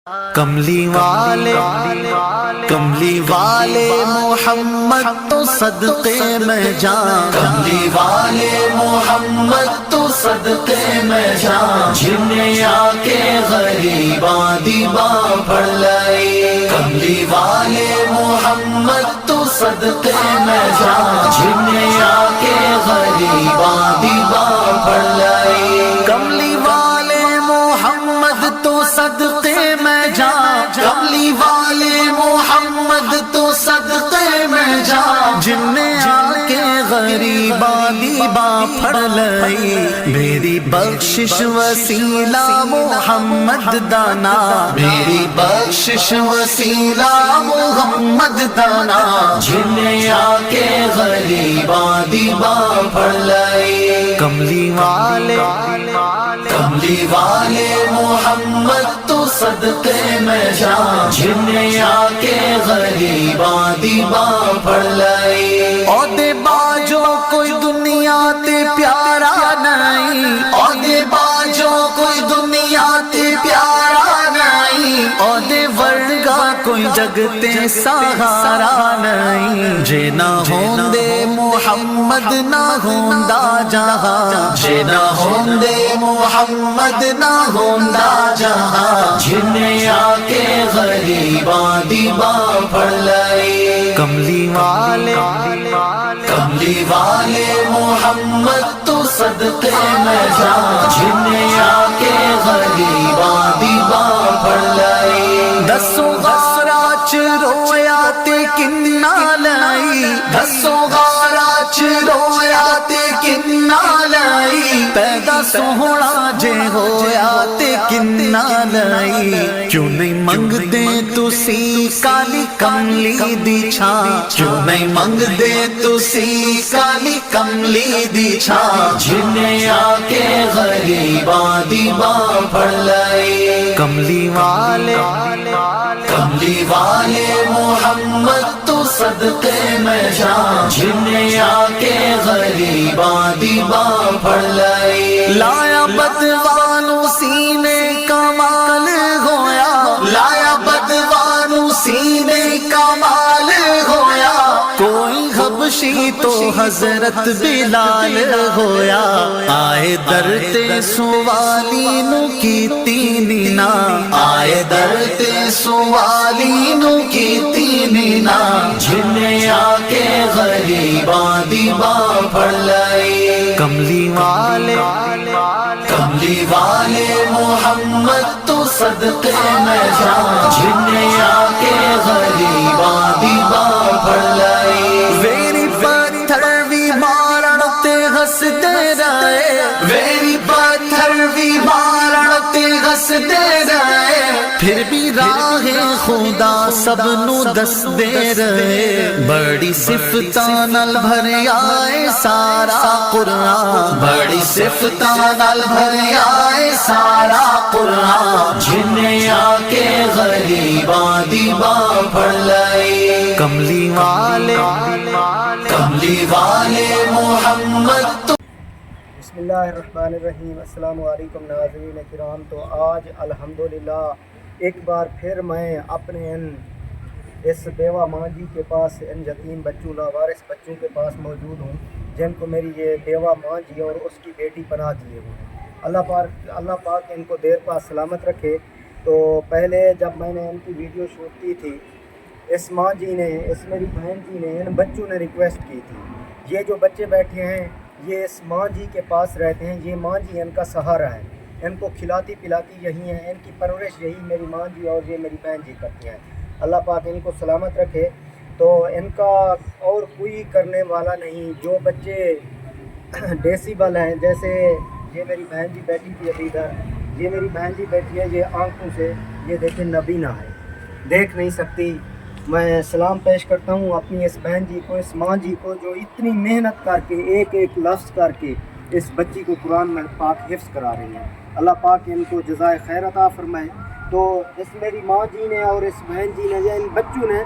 کملی والے محمد تو صدقے میں جان، کملی والے محمد تو صدقے میں جان، جنہیں آ کے غریباں دیباں پڑھ لئی، کملی والے محمد تو صدقے میں جان، جنہیں آ کے غریباں دیباں پڑھ لئی، کملی والے محمد تو صدقے میں جان، کملی والے محمد تو صدقے میں جان، جن نے آ کے غریباں دیباں پڑھ لئی، میری بخشش وسیلہ محمد دانا، میری بخشش وسیلہ محمد دانا، جن نے آ کے غریباں دیباں پڑھ لئی، کملی والے محمد تو صدقے میں جان، جنہیں آ کے غریباں دیباں پڑھ لئی، عہدے باجو کوئی دنیا تے پیارا نہیں، عہدے باجو کوئی دنیا تے پیارا نہیں، عہدے ورگا کوئی جگ تے سہارا نہیں، جے نہ ہوندے محمد نہ ہوندا جہاں، جے نہ ہوندے محمد نہ ہوندا جہاں، جنہیں آ کے غریباں دیباں پڑھ لئی، کملی والے محمد تو صدقے میں جان، جنہیں آ کے غریباں دیباں پڑھ لئی، دسوں غارہ چ رویا تے کننا لئی، دسوں غارہ چ رویا تے کننا لئی، پیدا سوہنا جے ہویا تے کننا لئی، کیوں نہیں منگدے تسی کالی کملی دی چھاں، کیوں نہیں منگدے تسی کالی کملی دی چھاں، جنہیں آ کے غریباں دیباں پڑھ لئی، کملی والے محمد تو صدقے میں جان، جنہیں آ کے غریباں دیباں پڑھ لئی، لایا بدوانو سینے کمال ہویا، لایا بدوانو سینے کمال ہویا، کوئی حبشی تو حضرت بلال ہویا، آئے در تے سوالی نو کیتی نینا، آئے در تے سوالی نو کیتی نینا، جنہیں آ کے غریباں دیباں پڑھ لئی، کملی والے محمد تو صدقے میں جان، جنہیں آ کے غریباں دیباں پڑھ لئی، ویری پتھر بھی مارن تے ہسدے رہے، ویری پتھر بھی مارن تے ہسدے رہے، پھر بھی راہ خدا سب نو دسدے رہے، بڑی صفتاں نال بھریا اے سارا قرآن، بڑی صفتاں نال بھریا اے سارا قرآن، جنہیں آ کے غریباں دیباں پڑھ لئی، کملی والے محمد تو بسم اللہ الرحمن الرحیم۔ السلام علیکم ناظرین کرام۔ تو آج الحمدللہ ایک بار پھر میں اپنے اس بیوہ ماں جی کے پاس، ان یتیم بچوں لاوارث بچوں کے پاس موجود ہوں، جن کو میری یہ بیوہ ماں جی اور اس کی بیٹی پناہ دیے ہوئے ہیں۔ اللہ پاک ان کو دیر پاس سلامت رکھے۔ تو پہلے جب میں نے ان کی ویڈیو شوٹ کی تھی، اس ماں جی نے، اس میری بہن جی نے، ان بچوں نے ریکویسٹ کی تھی، یہ جو بچے بیٹھے ہیں یہ اس ماں جی کے پاس رہتے ہیں، یہ ماں جی ان کا سہارا ہے، ان کو کھلاتی پلاتی یہی ہیں، ان کی پرورش یہی میری ماں جی اور یہ میری بہن جی کرتی ہیں۔ اللہ پاک ان کو سلامت رکھے۔ تو ان کا اور کوئی کرنے والا نہیں۔ جو بچے ڈیسیبل ہیں، جیسے یہ میری بہن جی بیٹھی تھی ابھی ادھر، یہ میری بہن جی بیٹھی ہے، یہ آنکھوں سے یہ دیکھیں نبینا ہے، دیکھ نہیں سکتی۔ میں سلام پیش کرتا ہوں اپنی اس بہن جی کو، اس ماں جی کو، جو اتنی محنت کر کے ایک ایک لفظ کر کے اس بچی کو قرآن میں پاک حفظ کرا رہی ہیں۔ اللہ پاک ان کو جزائے خیر عطا فرمائے۔ تو اس میری ماں جی نے اور اس بہن جی نے یا ان بچوں نے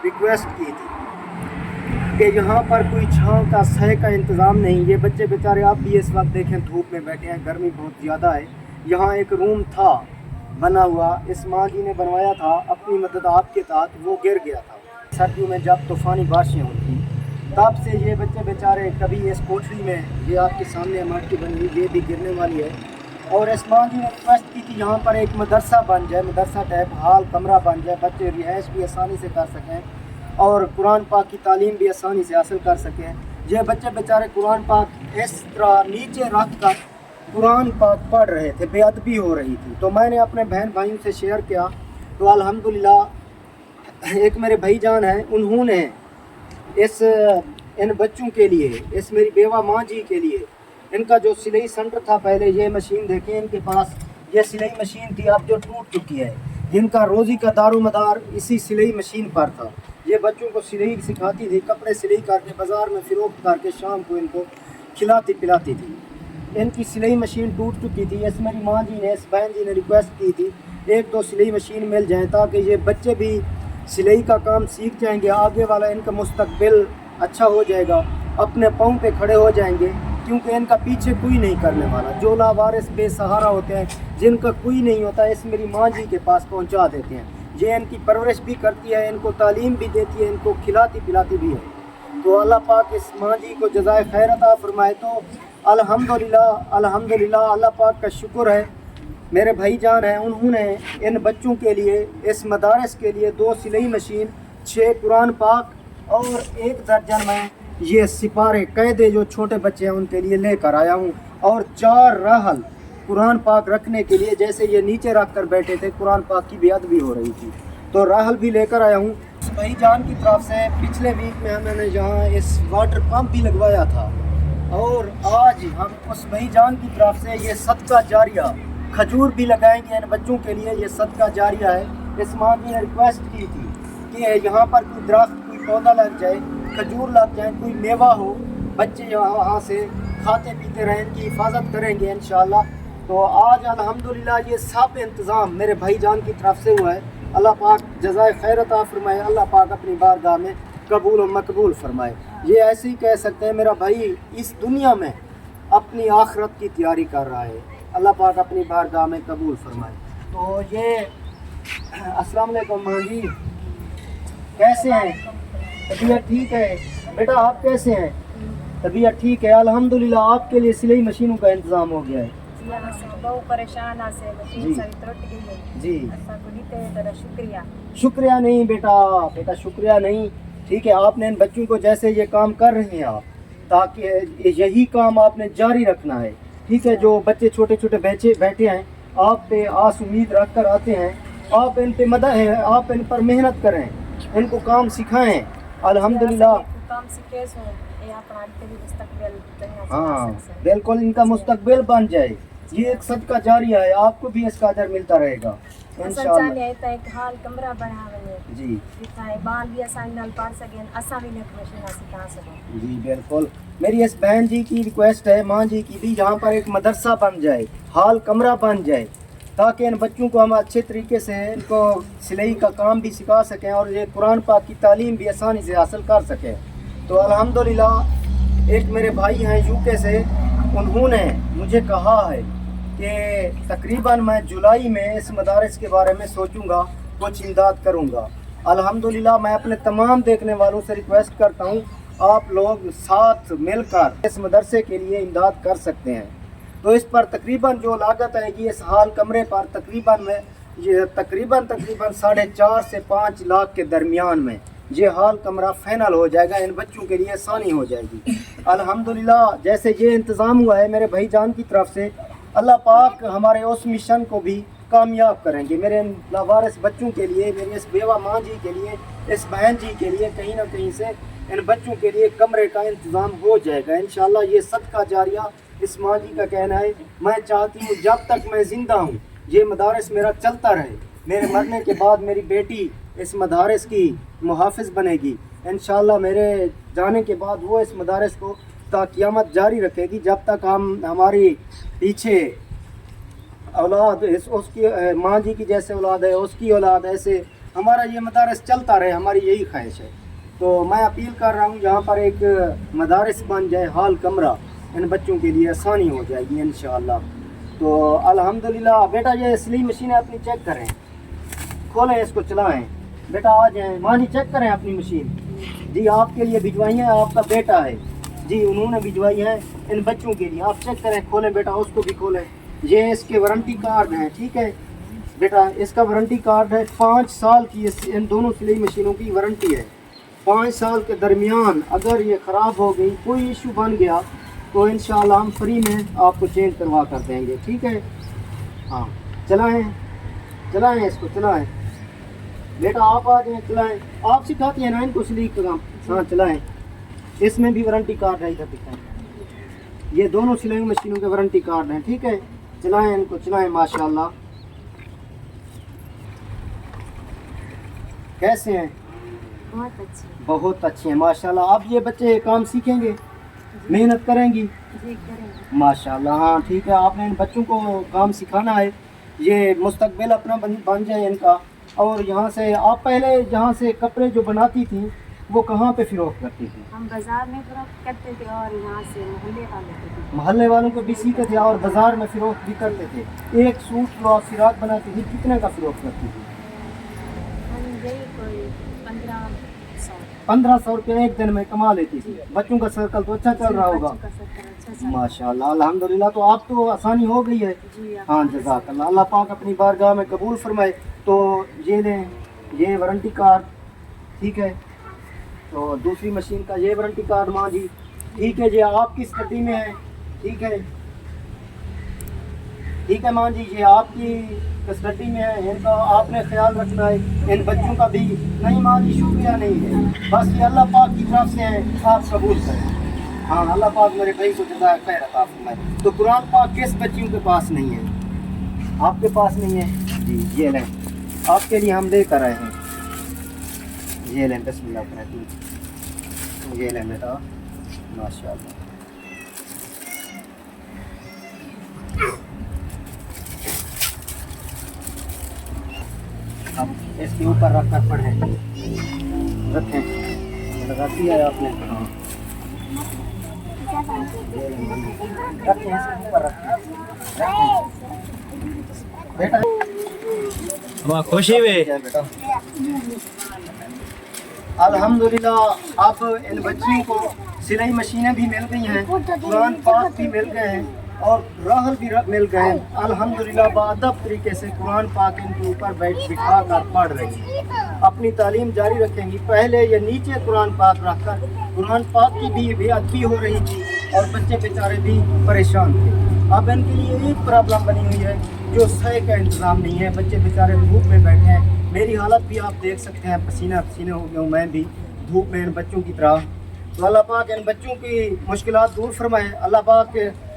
ریکویسٹ کی تھی کہ یہاں پر کوئی چھاؤں کا سائے کا انتظام نہیں۔ یہ بچے بیچارے آپ بھی اس وقت دیکھیں دھوپ میں بیٹھے ہیں، گرمی بہت زیادہ ہے۔ یہاں ایک روم تھا बना हुआ इस माँ जी ने बनवाया था अपनी मदद आपके तहत, वो गिर गया था सर्दियों में जब तूफ़ानी बारिशें होती। तब से ये बच्चे बेचारे कभी इस कोठरी में, ये आपके सामने मट की बनी हुई, ये भी गिरने वाली है। और इस माँ जी ने रिक्वेस्ट की कि यहाँ पर एक मदरसा बन जाए, मदरसा टाइप हाल कमरा बन जाए, बच्चे रिहाइश भी आसानी से कर सकें और कुरान पाक की तालीम भी आसानी से हासिल कर सकें। ये बच्चे बेचारे कुरान पाक इस तरह नीचे रख कर कुरान पाक पढ़ रहे थे, बेअदबी हो रही थी। तो मैंने अपने बहन भाइयों से शेयर किया, तो अल्हम्दुलिल्लाह एक मेरे भाईजान हैं, उन्होंने इन बच्चों के लिए, इस मेरी बेवा माँ जी के लिए, इनका जो सिलाई सेंटर था पहले, ये मशीन देखें इनके पास, ये सिलाई मशीन थी अब जो टूट चुकी है, जिनका रोज़ी का दारोमदार इसी सिलाई मशीन पर था। ये बच्चों को सिलाई सिखाती थी, कपड़े सिलाई करके बाज़ार में फ़रोख्त करके शाम को इनको खिलाती पिलाती थी। इनकी सिलाई मशीन टूट चुकी थी। इस मेरी माँ जी ने, इस बहन जी ने रिक्वेस्ट की थी एक दो सिलाई मशीन मिल जाए ताकि ये बच्चे भी सिलाई का काम सीख जाएंगे, आगे वाला इनका मुस्तकबिल अच्छा हो जाएगा, अपने पाँव पे खड़े हो जाएंगे, क्योंकि इनका पीछे कोई नहीं करने वाला। जो लावारिस बेसहारा होते हैं, जिनका कोई नहीं होता, इस मेरी माँ जी के पास पहुँचा देते हैं। ये इनकी परवरिश भी करती है, इनको तालीम भी देती है, इनको खिलाती पिलाती भी है। तो अल्लाह पाक इस माँ जी को जज़ाए खैर अता फरमाए। तो अल्हम्दुलिल्लाह अल्हम्दुलिल्लाह, अल्लाह पाक का शुक्र है। मेरे भाईजान हैं, उन्होंने इन बच्चों के लिए, इस मदारस के लिए 2 सिलाई मशीन, 6 कुरान पाक और 1 दर्जन में ये सिपारे कैदे जो छोटे बच्चे हैं उनके लिए लेकर आया हूँ, और 4 राहल कुरान पाक रखने के लिए, जैसे ये नीचे रख कर बैठे थे, कुरान पाक की बेअदबी हो रही थी, तो राहल भी लेकर आया हूँ। भाईजान की तरफ से पिछले वीक में मैंने यहाँ इस वाटर पंप भी लगवाया था, और आज हम उस भाईजान की तरफ से ये सदका जारिया खजूर भी लगाएंगे इन बच्चों के लिए। ये सदका जारिया है। इस माँ जी ने रिक्वेस्ट की थी कि यहाँ पर कोई दरख्त, कोई पौधा लग जाए, खजूर लग जाए, कोई मेवा हो, बच्चे यहाँ से खाते पीते रहें, इनकी हिफाजत करेंगे इंशाअल्लाह। तो आज अल्हम्दुलिल्लाह ये सब इंतज़ाम मेरे भाईजान की तरफ से हुआ है। अल्लाह पाक जज़ाए खैर अता फरमाए, अल्लाह पाक अपनी बारगाह में कबूल और मकबूल फरमाए। ये ऐसे ही कह सकते हैं मेरा भाई इस दुनिया में अपनी आखिरत की तैयारी कर रहा है, अल्लाह पाक अपनी बारगाह में कबूल फरमाए। तो ये अस्सलाम वालेकुम माँ जी, कैसे हैं? तबीयत ठीक है? बेटा आप कैसे हैं? तबीयत ठीक है अल्हम्दुलिल्लाह। आपके लिए सिलाई मशीनों का इंतज़ाम हो गया है जी। शुक्रिया नहीं बेटा शुक्रिया नहीं, ठीक है। आपने इन बच्चों को, जैसे ये काम कर रहे हैं आप, ताकि यही काम आपने जारी रखना है, ठीक है। जो बच्चे छोटे छोटे बैठे हैं, आप पे आस उम्मीद रख कर आते हैं, आप इन पे मदद है, आप इन पर मेहनत करें, इनको काम सिखाएं अल्हम्दुलिल्लाह। हाँ बिल्कुल, इनका मुस्तकबिल बन जाए। ये एक सदका जारिया है, आपको भी इसका अजर मिलता रहेगा इंशाअल्लाह जी। जी बिल्कुल, मेरी इस बहन जी की रिक्वेस्ट है, माँ जी की भी, यहाँ पर एक मदरसा बन जाए, हाल कमरा बन जाए, ताकि इन बच्चों को हम अच्छे तरीके से इनको सिलाई का काम भी सिखा सकें और ये कुरान पाक की तालीम भी आसानी से हासिल कर सकें। तो अल्हम्दुलिल्लाह एक मेरे भाई हैं यूके से, उन्होंने मुझे कहा है कि तकरीबन मैं जुलाई में इस मदारस के बारे में सोचूंगा, कुछ इमदाद करूंगा। अल्हम्दुलिल्लाह मैं अपने तमाम देखने वालों से रिक्वेस्ट करता हूं, आप लोग साथ मिलकर इस मदरसे के लिए इमदाद कर सकते हैं। तो इस पर तकरीबन जो लागत आएगी इस हाल कमरे पर, तकरीबन 4.5 से 5 लाख के दरमियान में ये हाल कमरा फाइनल हो जाएगा, इन बच्चों के लिए आसानी हो जाएगी अल्हम्दुलिल्लाह। जैसे ये इंतज़ाम हुआ है मेरे भाईजान की तरफ से, अल्लाह पाक हमारे उस मिशन को भी कामयाब करेंगे। मेरे इन लावारिस बच्चों के लिए, मेरी इस बेवा माँ जी के लिए, इस बहन जी के लिए, कहीं ना कहीं से इन बच्चों के लिए कमरे का इंतज़ाम हो जाएगा इंशाअल्लाह। ये सदका जारिया इस माँ जी का कहना है। मैं चाहती हूँ जब तक मैं ज़िंदा हूँ ये मदारस मेरा चलता रहे, मेरे मरने के बाद मेरी बेटी इस मदारस की मुहाफ़िज़ बनेगी इंशाअल्लाह। मेरे जाने के बाद वो इस मदारस को ता क़यामत जारी रखेगी, जब तक हम हमारी पीछे औलाद उसकी माँ जी की जैसे औलाद है, उसकी औलाद, ऐसे हमारा ये मदारस चलता रहे, हमारी यही ख्वाहिश है। तो मैं अपील कर रहा हूँ यहाँ पर एक मदारस बन जाए, हाल कमरा, इन बच्चों के लिए आसानी हो जाएगी इंशाअल्लाह। تو अल्हम्दुलिल्लाह बेटा ये सिलाई मशीन है अपनी चेक करें, खोलें इसको चलाएं। बेटा आ जाएं, माँ जी चेक करें अपनी मशीन। जी आपके लिए भिजवाई है, आपका बेटा है जी, उन्होंने भिजवाई है इन बच्चों के लिए। आप चेक करें, खोलें बेटा, उसको भी खोलें। ये इसके वारंटी कार्ड हैं, ठीक है बेटा, इसका वारंटी कार्ड है 5 साल की। इन दोनों सिलाई मशीनों की वारंटी है। 5 साल के दरमियान अगर ये ख़राब हो गई, कोई इशू बन गया, तो इंशाल्लाह हम फ्री में आपको चेंज करवा कर देंगे, ठीक है। हाँ चलाएं, चलाएं इसको, चलाएं बेटा, आप आ जाएं, चलाएं। आप सिखाती हैं ना इनको सिलाई का काम? हाँ चलाएं। इसमें भी वारंटी कार्ड है, इधर दिखाएं। ये दोनों सिलाई मशीनों के वारंटी कार्ड हैं, ठीक है। चलाएं इनको, चलाएं। माशाल्लाह कैसे हैं? बहुत अच्छे हैं माशाल्लाह। अब ये बच्चे काम सीखेंगे, मेहनत करेंगी माशाल्लाह। हाँ ठीक है, आपने इन बच्चों को काम सिखाना है, ये मुस्तकबिल अपना बन जाए इनका। और यहाँ से आप पहले यहाँ से कपड़े जो बनाती थी वो कहाँ पे फ़रोख्त करती थी? हम बाज़ार में फ़रोख्त करते थे और यहाँ से मोहल्ले वालों को भी सीखते थे और बाज़ार में फ़रोख्त भी करते थे। एक सूट जो आप फिराक बनाती थी कितने का फ़रोख्त करती थी? हम यही कोई 1500 रुपये एक दिन में कमा लेती थी। बच्चों का सर्कल तो अच्छा चल रहा होगा माशाल्लाह अल्हम्दुलिल्लाह। तो आप तो आसानी हो गई है। हाँ जज़ाकल्लाह, अल्लाह पाक अपनी बारगाह में कबूल फरमाए। तो ये लें, ये वारंटी कार्ड, ठीक है। तो दूसरी मशीन का ये वारंटी कार्ड माँ जी, ठीक है जी, आपकी स्टडी में है, ठीक है, ठीक है माँ जी, ये आपकी कस्टडी में है, इनका आपने ख्याल रखना है। इन बच्चों का भी नहीं माँ जी, शुक्रिया नहीं है, बस ये अल्लाह पाक की तरफ से है, आप कबूल करें। हाँ अल्लाह पाक मेरे भाई को जज़ाए खैर अता फरमाए। तो कुरान पाक किस बच्चियों के पास नहीं है? आपके पास नहीं है जी, ये लें, आपके लिए हम लेकर आए हैं, ये लें, बिस्मिल्लाह करें, ये लें बेटा माशाल्लाह। अब इसके ऊपर रख कर पढ़ें, रखें, रखी है आपने? हाँ रखें, इसके ऊपर रखें, बेटा खुशी में बेटा। अल्हम्दुलिल्लाह अब इन बच्चियों को सिलाई मशीनें भी मिल गई हैं, कुरान पाक भी मिल गए हैं और राहल भी मिल गए हैं। अल्हम्दुलिल्लाह बाअदब तरीके से कुरान पाक इनके ऊपर बिठा कर पढ़ रही हैं, अपनी तालीम जारी रखेंगी। पहले ये नीचे कुरान पाक रखकर कुरान पाक की भी बेअदबी हो रही थी और बच्चे बेचारे भी परेशान थे। अब इनके लिए एक प्रॉब्लम बनी हुई है, जो सही का इंतज़ाम नहीं है, बच्चे बेचारे धूप में बैठे हैं। मेरी हालत भी आप देख सकते हैं, पसीना पसीने हो गया हूँ मैं भी धूप में इन बच्चों की तरह। तो अल्लाह पाक इन बच्चों की मुश्किलात दूर फरमाए। अल्लाह पाक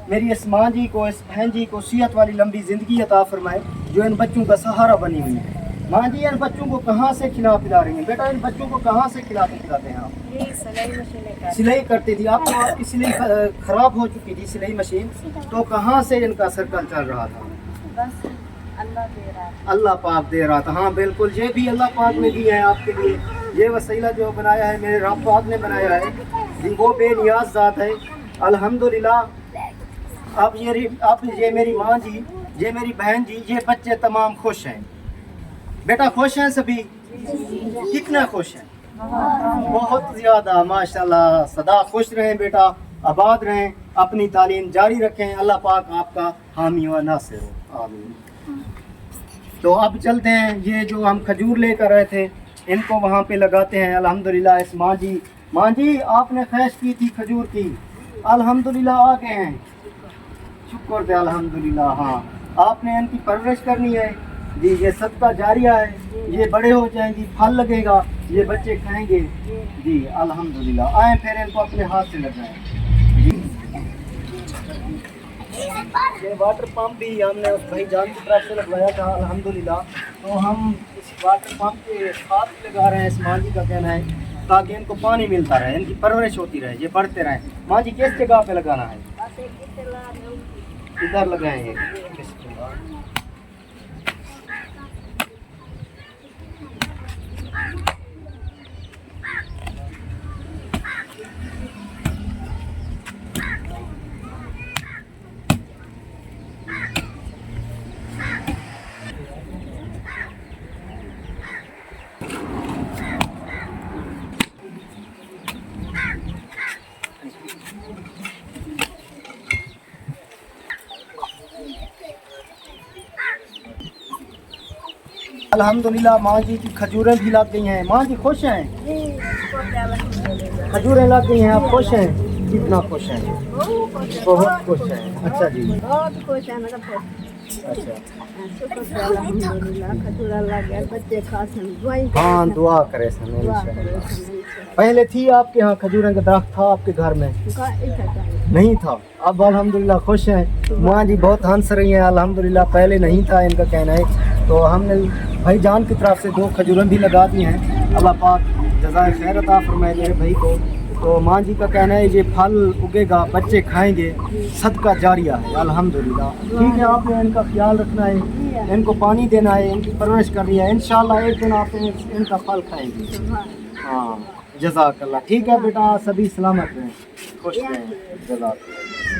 मेरी इस माँ जी को, इस बहन जी को सेहत वाली लंबी ज़िंदगी अता फरमाए, जो इन बच्चों का सहारा बनी हुई है। माँ जी इन बच्चों को कहाँ से खिला पिला रही हैं? बेटा इन बच्चों को कहाँ से खिलाते हैं आप? सिलाई करती थी आप, तो आपकी सिलाई ख़राब हो चुकी थी सिलाई मशीन, तो कहाँ से इनका सर्कल चल रहा था? बस अल्लाह दे रहा है, अल्लाह पाक दे रहा था। हाँ बिल्कुल, ये भी अल्लाह पाक ने दिया है आपके लिए। ये वसीला जो बनाया है मेरे रब पाक ने बनाया है, वो बेनियाज ज़ात है अल्हम्दुलिल्लाह। अब ये मेरी माँ जी, ये मेरी बहन जी, ये बच्चे तमाम खुश हैं। बेटा खुश हैं सभी? कितना खुश हैं? बहुत ज़्यादा माशाल्लाह। सदा खुश रहें बेटा, आबाद रहें, अपनी तालीम जारी रखें। अल्लाह पाक आपका हामी व नासिर हो, आमीन। तो अब चलते हैं, ये जो हम खजूर लेकर आए थे इनको वहाँ पे लगाते हैं अल्हम्दुलिल्लाह। इस माँ जी आपने ख्वाहिश की थी खजूर की, अल्हम्दुलिल्लाह आ गए हैं, शुक्र है अल्हम्दुलिल्लाह। हाँ आपने इनकी परवरिश करनी है जी, ये सदका जारिया है, ये बड़े हो जाएंगी, फल लगेगा, ये बच्चे खाएंगे जी अल्हम्दुलिल्लाह। आए फिर इनको अपने हाथ से लगाएं जी। ये वाटर पंप भी हमने उस भाई जान की तरफ से लगवाया था अल्हम्दुलिल्लाह। तो हम इस वाटर पंप के साथ लगा रहे हैं, इस माँ जी का कहना है, ताकि इनको पानी मिलता रहे, इनकी परवरिश होती रहे, ये बढ़ते रहें। माँ जी किस जगह पे लगाना है? इधर लगाएंगे। अल्हम्दुलिल्लाह माँ जी की खजूरें भी लग गई हैं। माँ जी खुश हैं? खजूरें लग गई हैं, आप खुश हैं? कितना खुश हैं? बहुत खुश हैं। अच्छा जी, बहुत खुश है मेरा पुत्र। अच्छा। शुक्र है अल्हम्दुलिल्लाह, खजूर अल्लाह के बच्चे खास हैं, दुआई हाँ दुआ करे सन दुआ करो इंशाअल्लाह। पहले थी आपके यहाँ खजूरें का दरख्त था आपके घर में? नहीं था, अब अल्हम्दुलिल्लाह खुश हैं। माँ जी बहुत हंस रही हैं अल्हम्दुलिल्लाह, पहले नहीं था इनका कहना है। तो हमने भाई जान की तरफ से 2 खजूरें भी लगा दी हैं। अल्लाह पाक जज़ाए खैर अता फरमाए मेरे भाई को। तो माँ जी का कहना है ये फल उगेगा, बच्चे खाएंगे, सदका जारिया है अल्हम्दुलिल्लाह। ठीक है, आपने इनका ख्याल रखना है, इनको पानी देना है, इनकी परवरिश करनी है। इंशाल्लाह एक दिन आप इनका फल खाएंगे। हाँ जज़ाकल्लाह। ठीक है बेटा, सभी सलामत रहें, खुश रहें, जज़ाकल्लाह।